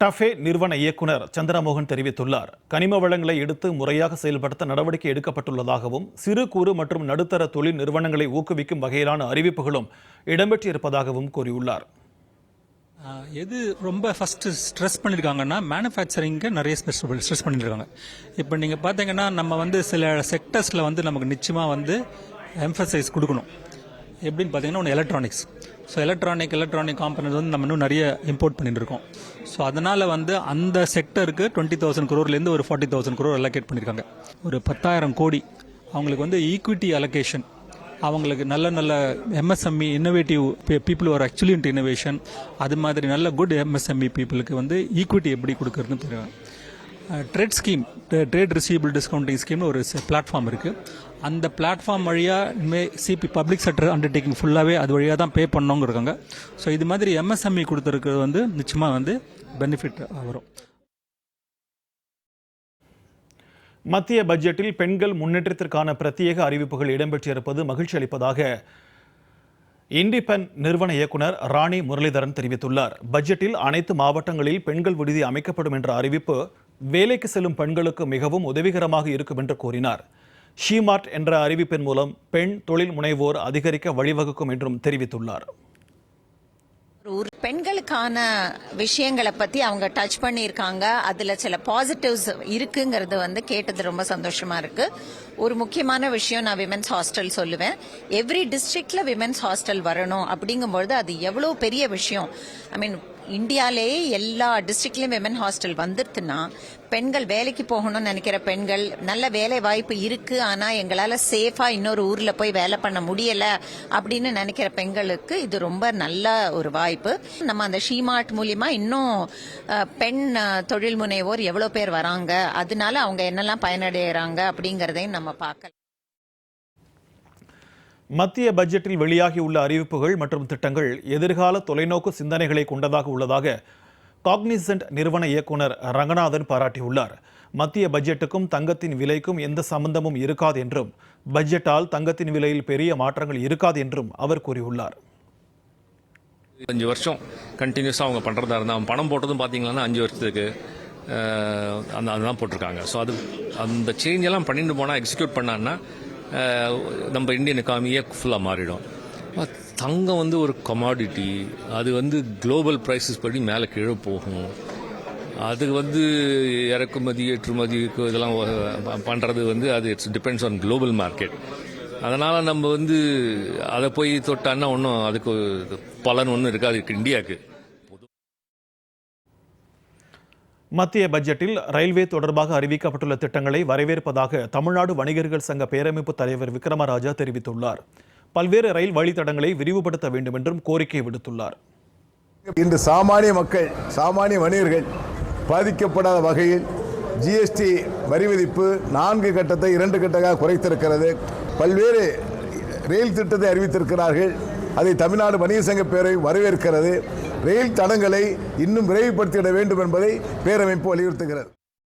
Dafoe நிறுவன இயக்குனர் சந்திரமோகன் தெரிவித்துள்ளார். கனிம வளங்களை எடுத்து முறையாக செயல்படுத்த நடவடிக்கை எடுக்கப்பட்டுள்ளதாகவும் சிறு குறு மற்றும் நடுத்தர தொழில் நிறுவனங்களை ஊக்குவிக்கும் வகையிலான அறிவிப்புகளும் இடம்பெற்றிருப்பதாகவும் கூறியுள்ளார். எது ரொம்ப ஃபர்ஸ்ட் ஸ்ட்ரெஸ் பண்ணியிருக்காங்கன்னா மேனுஃபேக்சரிங்க்கு நிறைய ஸ்ட்ரெஸ் பண்ணியிருக்காங்க. இப்போ நீங்கள் பார்த்தீங்கன்னா நம்ம சில செக்டர்ஸில் நமக்கு நிச்சயமாக எம்ஃபசைஸ் கொடுக்கணும். எப்படின்னு பார்த்தீங்கன்னா ஒன்று எலக்ட்ரானிக்ஸ். ஸோ எலக்ட்ரானிக் காம்பனன்ட் நம்ம இன்னும் நிறைய இம்போர்ட் பண்ணிட்டு இருக்கோம். ஸோ அதனால் அந்த செக்டருக்கு 20,000 crore ஒரு 40,000 crore அலோகேட் பண்ணியிருக்காங்க. ஒரு 10,000 கோடி அவங்களுக்கு ஈக்விட்டி அலோகேஷன், அவங்களுக்கு நல்ல MSME innovative people are actually int innovation, அது மாதிரி நல்ல குட் எம்எஸ்எம்இ பீப்புளுக்கு ஈக்விட்டி எப்படி கொடுக்கறதுன்னு தெரியும். Trade scheme, trade receivable discounting ஸ்கீம்னு ஒரு பிளாட்ஃபார்ம் இருக்குது. அந்த பிளாட்ஃபார்ம் வழியாக இனிமேல் சிபி பப்ளிக் செக்டர் அண்டர்டேக்கிங் ஃபுல்லாகவே அது வழியாக தான் பே பண்ணவங்க இருக்காங்க. ஸோ இது மாதிரி எம்எஸ்எம்இ கொடுத்துருக்கிறது நிச்சயமாக பெனிஃபிட் வரும். மத்திய பட்ஜெட்டில் பெண்கள் முன்னேற்றத்திற்கான பிரத்யேக அறிவிப்புகள் இடம்பெற்றிருப்பது மகிழ்ச்சி அளிப்பதாக இண்டிபெண்ட் நிறுவன இயக்குனர் ராணி முரளிதரன் தெரிவித்துள்ளார். பட்ஜெட்டில் அனைத்து மாவட்டங்களில் பெண்கள் விடுதி அமைக்கப்படும் என்ற அறிவிப்பு வேலைக்கு செல்லும் பெண்களுக்கு மிகவும் உதவிகரமாக இருக்கும் என்று கூறினார். ஷீமார்ட் என்ற அறிவிப்பின் மூலம் பெண் தொழில் முனைவோர் அதிகரிக்க வழிவகுக்கும் என்றும் தெரிவித்துள்ளார். பெண்களுக்கான விஷயங்களை பத்தி அவங்க டச் பண்ணியிருக்காங்க. அதுல சில பாசிட்டிவ்ஸ் இருக்குங்கிறது கேட்டது ரொம்ப சந்தோஷமா இருக்கு. ஒரு முக்கியமான விஷயம் நான் விமென்ஸ் ஹாஸ்டல் சொல்லுவேன். எவ்ரி டிஸ்ட்ரிக்ட்ல விமென்ஸ் ஹாஸ்டல் வரணும் அப்படிங்கும்பொழுது அது எவ்வளவு பெரிய விஷயம். இந்தியாலேயே எல்லா டிஸ்ட்ரிக்ட்லயும் விமென் ஹாஸ்டல் வந்துருச்சுன்னா பெண்கள் வேலைக்கு போகணும்னு நினைக்கிற பெண்கள், நல்ல வேலை வாய்ப்பு இருக்கு ஆனா எங்களால சேஃபா இன்னொரு ஊர்ல போய் வேலை பண்ண முடியல அப்படின்னு நினைக்கிற பெண்களுக்கு இது ரொம்ப நல்ல ஒரு வாய்ப்பு. நம்ம அந்த ஷீமார்ட் மூலியமா இன்னும் பெண் தொழில் முனைவோர் எவ்வளவு பேர் வராங்க, அதனால அவங்க என்னெல்லாம் பயனடைகிறாங்க அப்படிங்கறதையும் நம்ம பார்க்கலாம். மத்திய பட்ஜெட்டில் வெளியாகியுள்ள அறிவிப்புகள் மற்றும் திட்டங்கள் எதிர்கால தொலைநோக்கு சிந்தனைகளை கொண்டதாக உள்ளதாக காக்னிசன்ட் நிறுவன இயக்குனர் ரங்கநாதன் பாராட்டியுள்ளார். மத்திய பட்ஜெட்டுக்கும் தங்கத்தின் விலைக்கும் எந்த சம்பந்தமும் இருக்காது என்றும் பட்ஜெட்டால் தங்கத்தின் விலையில் பெரிய மாற்றங்கள் இருக்காது என்றும் அவர் கூறியுள்ளார். 5 வருஷம் கண்டினியூஸாக அவங்க பண்ணுறதா இருந்தால் அவங்க பணம் போட்டதும் பார்த்தீங்கன்னா 5 வருஷத்துக்கு அதுதான் போட்டிருக்காங்க. ஸோ அந்த சேஞ்ச் எல்லாம் பண்ணிட்டு போனால் எக்ஸிக்யூட் பண்ணான்னா நம்ம இந்தியன் எக்கானமியே ஃபுல்லாக மாறிடும். தங்கம் ஒரு கமாடிட்டி, அது குளோபல் ப்ரைஸஸ் படி மேலே கீழே போகும். அதுக்கு இறக்குமதி ஏற்றுமதிக்கு இதெல்லாம் பண்ணுறது அது it's depends on global market. அதனால் நம்ம அதை போய் தொட்டான்னா ஒன்றும் அதுக்கு பலன் ஒன்றும் இருக்காது இந்தியாவுக்கு. மத்திய பட்ஜெட்டில் ரயில்வே தொடர்பாக அறிவிக்கப்பட்டுள்ள திட்டங்களை வரவேற்பதாக தமிழ்நாடு வணிகர்கள் சங்க பேரமைப்பு தலைவர் விக்ரமராஜா தெரிவித்துள்ளார். பல்வேறு ரயில் வழித்தடங்களை விரிவுபடுத்த வேண்டும் என்றும் கோரிக்கை விடுத்துள்ளார். இன்று சாமானிய மக்கள், சாமானிய வணிகர்கள் பாதிக்கப்படாத வகையில் ஜிஎஸ்டி வரி விதிப்பு 4 கட்டத்தை 2 கட்டமாக குறைத்திருக்கிறது. பல்வேறு ரயில் திட்டத்தை அறிவித்திருக்கிறார்கள். அதை தமிழ்நாடு வணிகர் சங்க பேரவை வரவேற்கிறது. ரயில் தடங்களை இன்னும் விரைவுபடுத்திட வேண்டும் என்பதை பேரமைப்பு வலியுறுத்துகிறது.